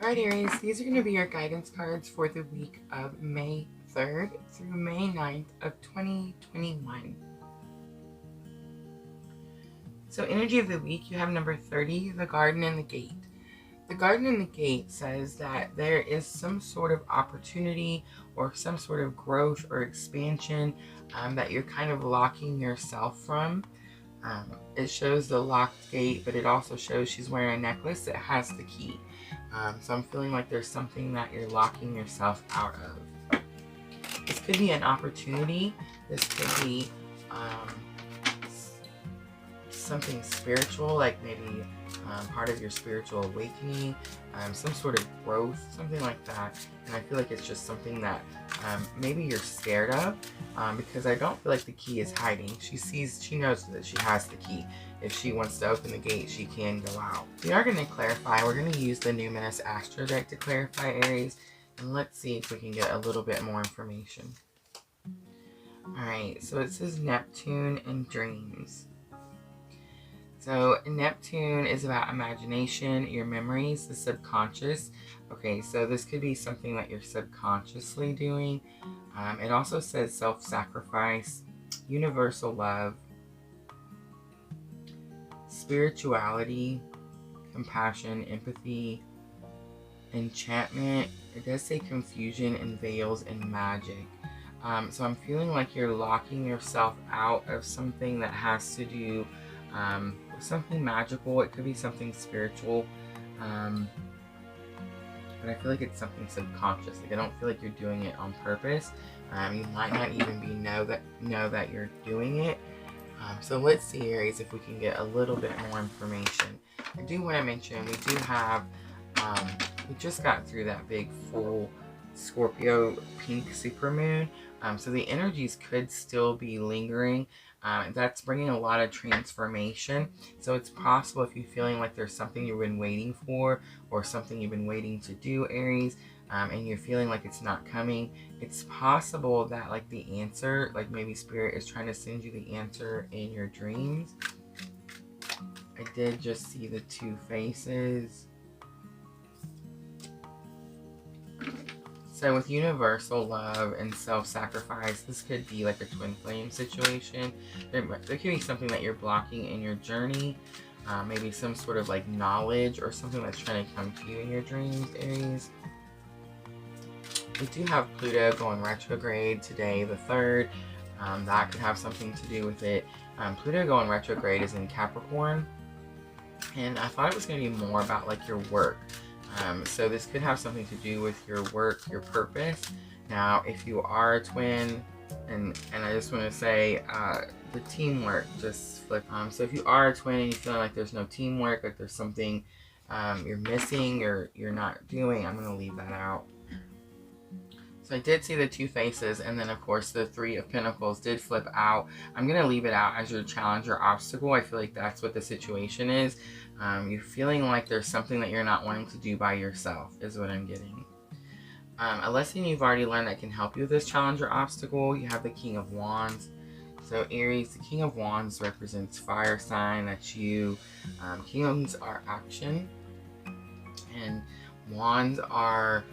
Alright, Aries, these are going to be your guidance cards for the week of May 3rd through May 9th of 2021. So energy of the week, you have number 30, the garden and the gate. The garden and the gate says that there is some sort of opportunity or some sort of growth or expansion that you're kind of locking yourself from. It shows the locked gate, but it also shows she's wearing a necklace that has the key. So I'm feeling like there's something that you're locking yourself out of. This could be an opportunity. This could be something spiritual, like maybe part of your spiritual awakening, some sort of growth, something like that. And I feel like it's just something that maybe you're scared of, because I don't feel like the key is hiding. She knows that she has the key. If she wants to open the gate, she can go out. We are going to clarify. We're going to use the Numinous Astro deck to clarify, Aries. And let's see if we can get a little bit more information. Alright, so it says Neptune and dreams. So Neptune is about imagination, your memories, the subconscious. Okay, so this could be something that you're subconsciously doing. It also says self-sacrifice, universal love, spirituality, compassion, empathy, enchantment. It does say confusion and veils and magic. So I'm feeling like you're locking yourself out of something that has to do with something magical. It could be something spiritual, but I feel like it's something subconscious. Like I don't feel like you're doing it on purpose. You might not even know that you're doing it. So let's see, Aries, if we can get a little bit more information. I do want to mention we do have, we just got through that big full Scorpio pink supermoon. So the energies could still be lingering. That's bringing a lot of transformation. So it's possible if you're feeling like there's something you've been waiting for or something you've been waiting to do, Aries, and you're feeling like it's not coming, it's possible that like the answer, like maybe Spirit is trying to send you the answer in your dreams. I did just see the two faces. So with universal love and self-sacrifice, this could be like a twin flame situation. There could be something that you're blocking in your journey. Maybe some sort of like knowledge or something that's trying to come to you in your dreams, Aries. We do have Pluto going retrograde today, the 3rd. That could have something to do with it. Pluto going retrograde is in Capricorn. And I thought it was going to be more about like your work. So this could have something to do with your work, your purpose. Now, if you are a twin, and I just want to say, the teamwork just flip. So if you are a twin and you feel like there's no teamwork, like there's something you're missing or you're not doing, I'm going to leave that out. So I did see the two faces, and then of course the 3 of Pentacles did flip out. I'm going to leave it out as your challenge or obstacle. I feel like that's what the situation is. You're feeling like there's something that you're not wanting to do by yourself is what I'm getting. A lesson you've already learned that can help you with this challenge or obstacle, you have the King of Wands. So Aries, the King of Wands represents fire sign. That's you. Kingdoms are action, and wands are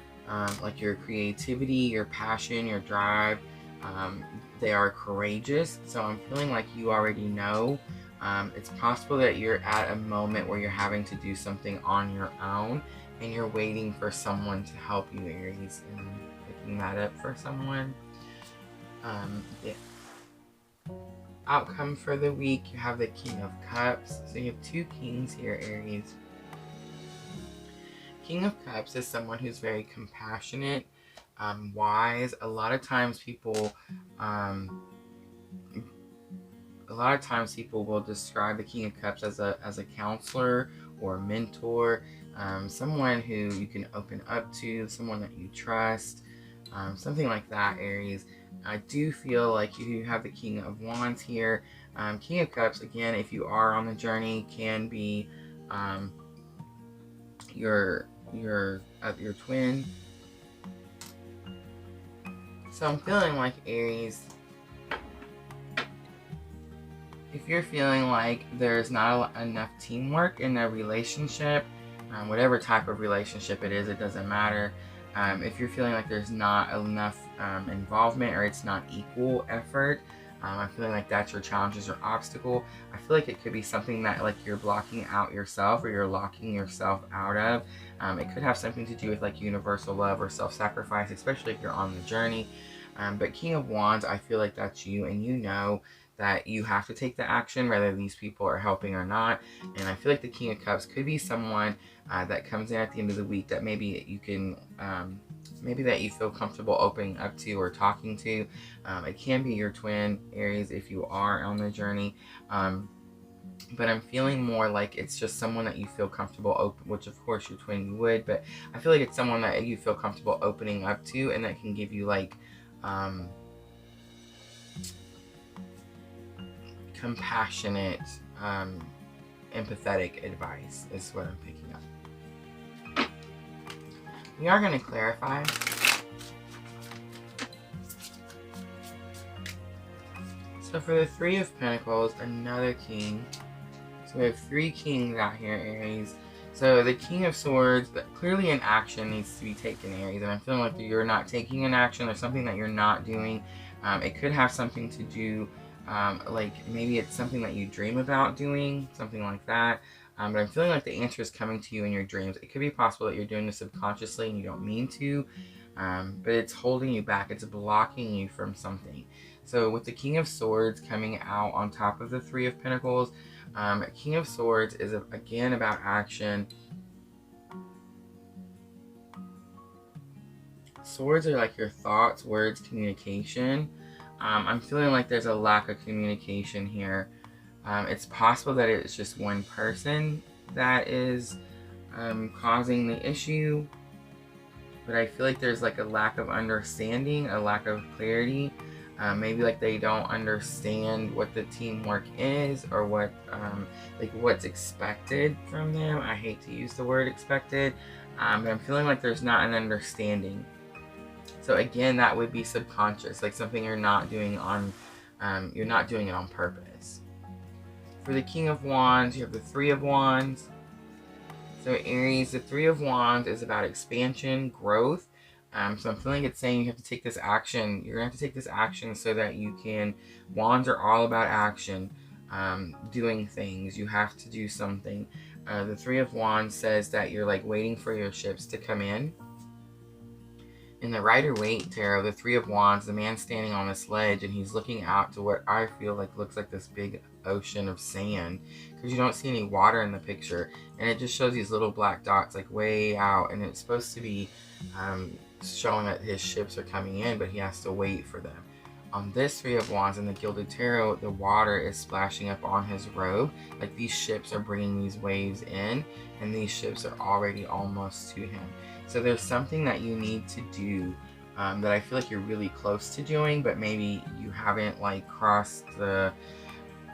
like your creativity, your passion, your drive. They are courageous. So I'm feeling like you already know. It's possible that you're at a moment where you're having to do something on your own and you're waiting for someone to help you, Aries, and picking that up for someone. Yeah. Outcome for the week, you have the King of Cups. So you have 2 kings here, Aries. King of Cups is someone who's very compassionate, wise. A lot of times people will describe the King of Cups as a counselor or a mentor, someone who you can open up to, someone that you trust, something like that, Aries. I do feel like you have the King of Wands here. King of Cups, again, if you are on the journey, can be your twin. So I'm feeling like, Aries, if you're feeling like there's not enough teamwork in a relationship, whatever type of relationship it is, it doesn't matter. If you're feeling like there's not enough involvement or it's not equal effort, I'm feeling like that's your challenges or obstacle. I feel like it could be something that like you're blocking out yourself or you're locking yourself out of. It could have something to do with like universal love or self-sacrifice, especially if you're on the journey. But King of Wands, I feel like that's you, and you know that you have to take the action whether these people are helping or not. And I feel like the King of Cups could be someone that comes in at the end of the week that maybe you can maybe that you feel comfortable opening up to or talking to. It can be your twin, Aries, if you are on the journey. But I'm feeling more like it's just someone that you feel comfortable open, which of course your twin you would, but I feel like it's someone that you feel comfortable opening up to and that can give you like compassionate, empathetic advice is what I'm picking up. We are going to clarify. So for the Three of Pentacles, another king. So we have 3 kings out here, Aries. So the King of Swords, clearly an action needs to be taken, Aries. And I'm feeling like you're not taking an action. There's something that you're not doing. It could have something to do, like maybe it's something that you dream about doing, something like that. But I'm feeling like the answer is coming to you in your dreams. It could be possible that you're doing this subconsciously and you don't mean to. But it's holding you back. It's blocking you from something. So with the King of Swords coming out on top of the Three of Pentacles, King of Swords is again about action. Swords are like your thoughts, words, communication. I'm feeling like there's a lack of communication here. It's possible that it's just one person that is causing the issue, but I feel like there's like a lack of understanding, a lack of clarity. Maybe like they don't understand what the teamwork is or what like what's expected from them. I hate to use the word expected, but I'm feeling like there's not an understanding. So again, that would be subconscious, like something you're not doing on, you're not doing it on purpose. For the King of Wands, you have the Three of Wands. So Aries, the Three of Wands is about expansion, growth. So I'm feeling it's saying you have to take this action. You're going to have to take this action so that you can, wands are all about action, doing things. You have to do something. The Three of Wands says that you're like waiting for your ships to come in. In the Rider-Waite Tarot, the Three of Wands, the man standing on this ledge, and he's looking out to what I feel like looks like this big ocean of sand, because you don't see any water in the picture, and it just shows these little black dots like way out, and it's supposed to be showing that his ships are coming in, but he has to wait for them. On this Three of Wands in the Gilded Tarot, the water is splashing up on his robe, like these ships are bringing these waves in, and these ships are already almost to him. So there's something that you need to do that I feel like you're really close to doing, but maybe you haven't like crossed the...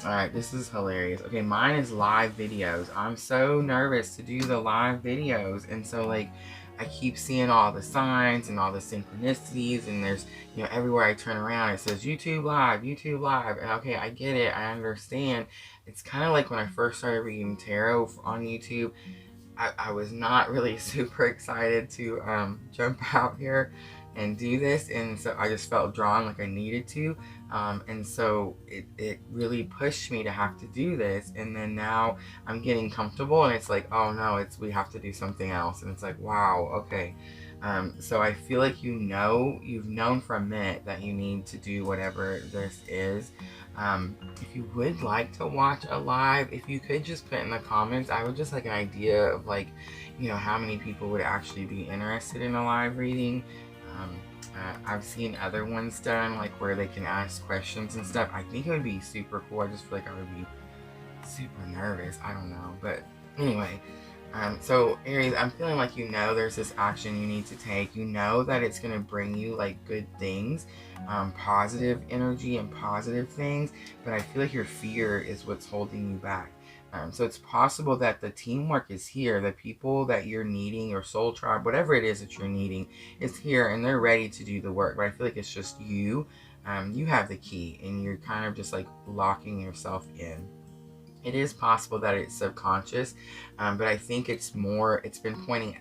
Alright, this is hilarious. Okay, mine is live videos. I'm so nervous to do the live videos, and so like I keep seeing all the signs and all the synchronicities, and there's, you know, everywhere I turn around it says YouTube Live, YouTube Live, and okay, I get it, I understand. It's kind of like when I first started reading tarot on YouTube. I was not really super excited to jump out here and do this, and so I just felt drawn like I needed to, and so it really pushed me to have to do this. And then now I'm getting comfortable, and it's like, oh no, we have to do something else, and it's like, wow, okay. So I feel like you've known for a minute that you need to do whatever this is. If you would like to watch a live, if you could just put in the comments, I would just like an idea of like, you know, how many people would actually be interested in a live reading. I've seen other ones done, like where they can ask questions and stuff. I think it would be super cool. I just feel like I would be super nervous. I don't know. But anyway, so Aries, I'm feeling like, you know, there's this action you need to take. You know that it's going to bring you like good things, positive energy and positive things. But I feel like your fear is what's holding you back. So it's possible that the teamwork is here. The people that you're needing, your soul tribe, whatever it is that you're needing, is here, and they're ready to do the work. But I feel like it's just you. You have the key, and you're kind of just like locking yourself in. It is possible that it's subconscious, but I think it's been pointing,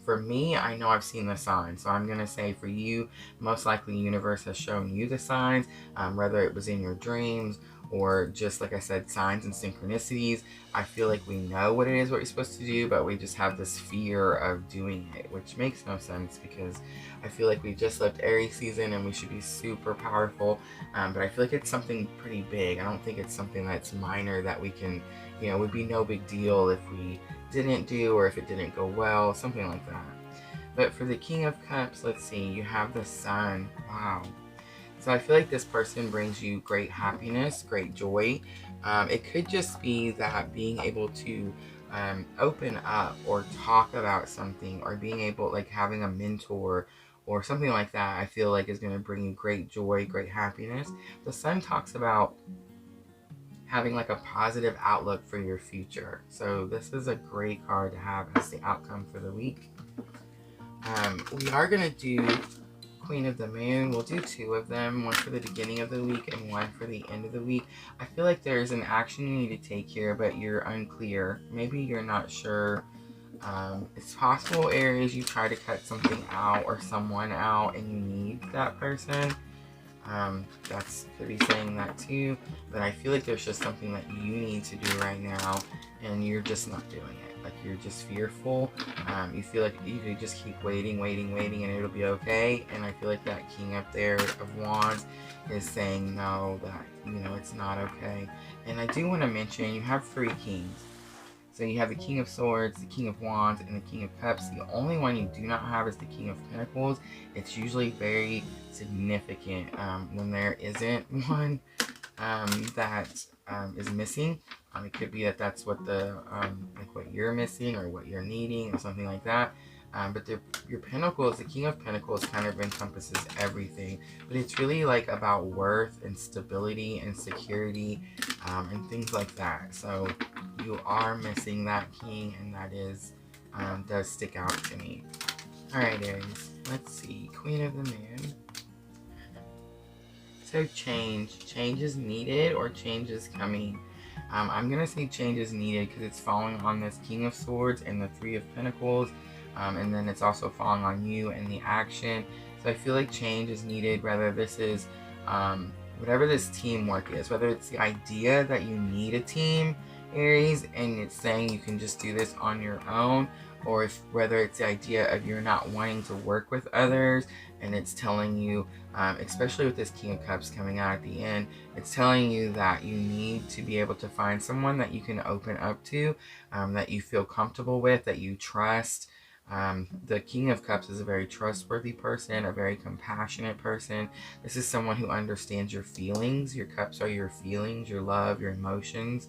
for me, I know I've seen the signs. So I'm going to say for you, most likely the universe has shown you the signs, whether it was in your dreams or just, like I said, signs and synchronicities. I feel like we know what it is, what you're supposed to do, but we just have this fear of doing it, which makes no sense because I feel like we just left Aries season and we should be super powerful. But I feel like it's something pretty big. I don't think it's something that's minor that we can, would be no big deal if we didn't do, or if it didn't go well, something like that. But for the King of Cups, let's see, you have the Sun. Wow. So I feel like this person brings you great happiness, great joy. It could just be that being able to open up or talk about something, or being able, like having a mentor or something like that, I feel like is going to bring you great joy, great happiness. The Sun talks about having like a positive outlook for your future. So this is a great card to have as the outcome for the week. We are going to do Queen of the Moon. We'll do 2 of them, one for the beginning of the week and one for the end of the week. I feel like there's an action you need to take here, but you're unclear. Maybe you're not sure. It's possible, Aries, you try to cut something out or someone out and you need that person. That's could be saying that too, but I feel like there's just something that you need to do right now and you're just not doing it. Like you're just fearful. You feel like you could just keep waiting and it'll be okay. And I feel like that King up there of Wands is saying no, that it's not okay. And I do want to mention you have 3 kings. So you have the King of Swords, the King of Wands, and the King of Cups. The only one you do not have is the King of Pentacles. It's usually very significant when there isn't one that is missing. It could be that that's what like what you're missing or what you're needing or something like that. But your Pentacles, the King of Pentacles kind of encompasses everything. But it's really like about worth and stability and security and things like that. So you are missing that King, and that is does stick out to me. Alright, Aries. Let's see. Queen of the Moon. So change. Change is needed or change is coming. I'm going to say change is needed because it's falling on this King of Swords and the 3 of Pentacles. And then it's also falling on you and the action. So I feel like change is needed, whether this is whatever this teamwork is, whether it's the idea that you need a team, Aries, and it's saying you can just do this on your own, or whether it's the idea of you're not wanting to work with others, and it's telling you, especially with this King of Cups coming out at the end, it's telling you that you need to be able to find someone that you can open up to, that you feel comfortable with, that you trust. The King of Cups is a very trustworthy person, a very compassionate person. This is someone who understands your feelings. Your cups are your feelings, your love, your emotions.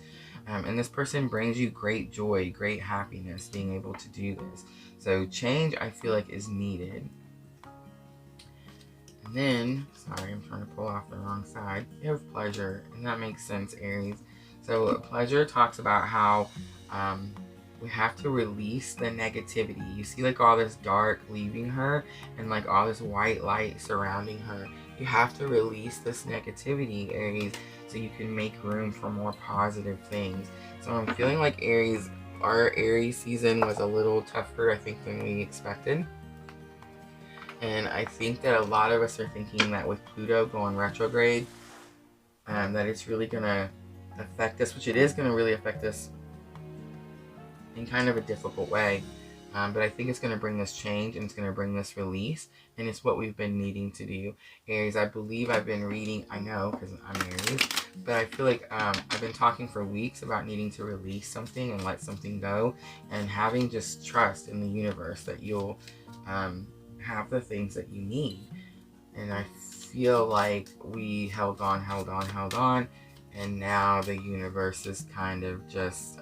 And this person brings you great joy, great happiness being able to do this. So change, I feel like, is needed. And then, sorry, I'm trying to pull off the wrong side. You have pleasure, and that makes sense, Aries. So pleasure talks about how we have to release the negativity. You see like all this dark leaving her and like all this white light surrounding her. You have to release this negativity, Aries, so you can make room for more positive things. So I'm feeling like Aries, our Aries season was a little tougher, I think, than we expected. And I think that a lot of us are thinking that with Pluto going retrograde, that it's really going to affect us, which it is going to really affect us in kind of a difficult way. But I think it's going to bring this change and it's going to bring this release, and it's what we've been needing to do. Aries, I believe I've been reading, I know because I'm Aries, but I feel like I've been talking for weeks about needing to release something and let something go, and having just trust in the universe that you'll have the things that you need. And I feel like we held on, and now the universe is kind of just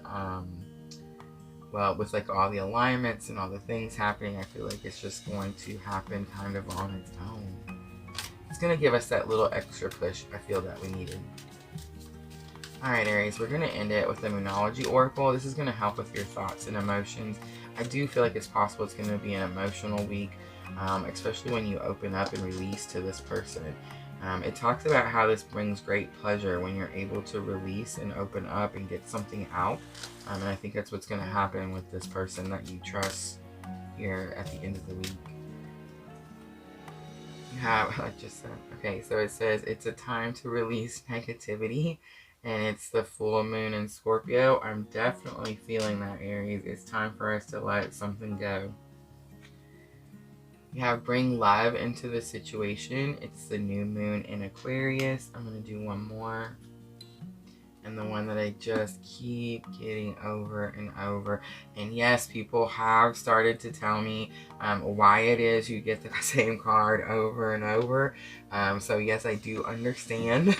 well, with like all the alignments and all the things happening, I feel like it's just going to happen kind of on its own. It's going to give us that little extra push I feel that we needed. Alright, Aries, we're going to end it with the Immunology Oracle. This is going to help with your thoughts and emotions. I do feel like it's possible it's going to be an emotional week, especially when you open up and release to this person. It talks about how this brings great pleasure when you're able to release and open up and get something out. And I think that's what's going to happen with this person that you trust here at the end of the week. You have, I just said, okay, so it says it's a time to release negativity, and it's the full moon in Scorpio. I'm definitely feeling that, Aries. It's time for us to let something go. You have bring love into the situation. It's the new moon in Aquarius. I'm going to do one more. And the one that I just keep getting over and over. And yes, people have started to tell me why it is you get the same card over and over. So yes, I do understand.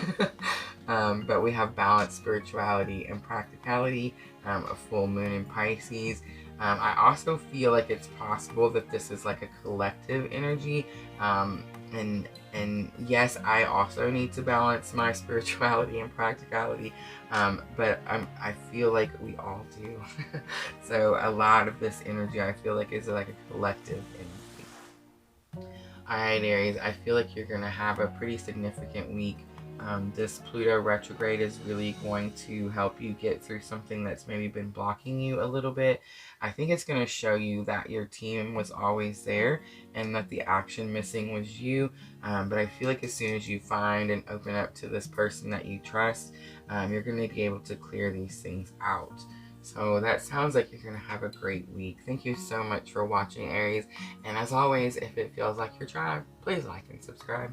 But we have balance, spirituality, and practicality. A full moon in Pisces. I also feel like it's possible that this is like a collective energy. And yes, I also need to balance my spirituality and practicality, but I feel like we all do. So a lot of this energy I feel like is like a collective energy. Alright, Aries, I feel like you're going to have a pretty significant week. This Pluto retrograde is really going to help you get through something that's maybe been blocking you a little bit. I think it's going to show you that your team was always there and that the action missing was you. But I feel like as soon as you find and open up to this person that you trust, you're going to be able to clear these things out. So that sounds like you're going to have a great week. Thank you so much for watching, Aries. And as always, if it feels like your tribe, please like and subscribe.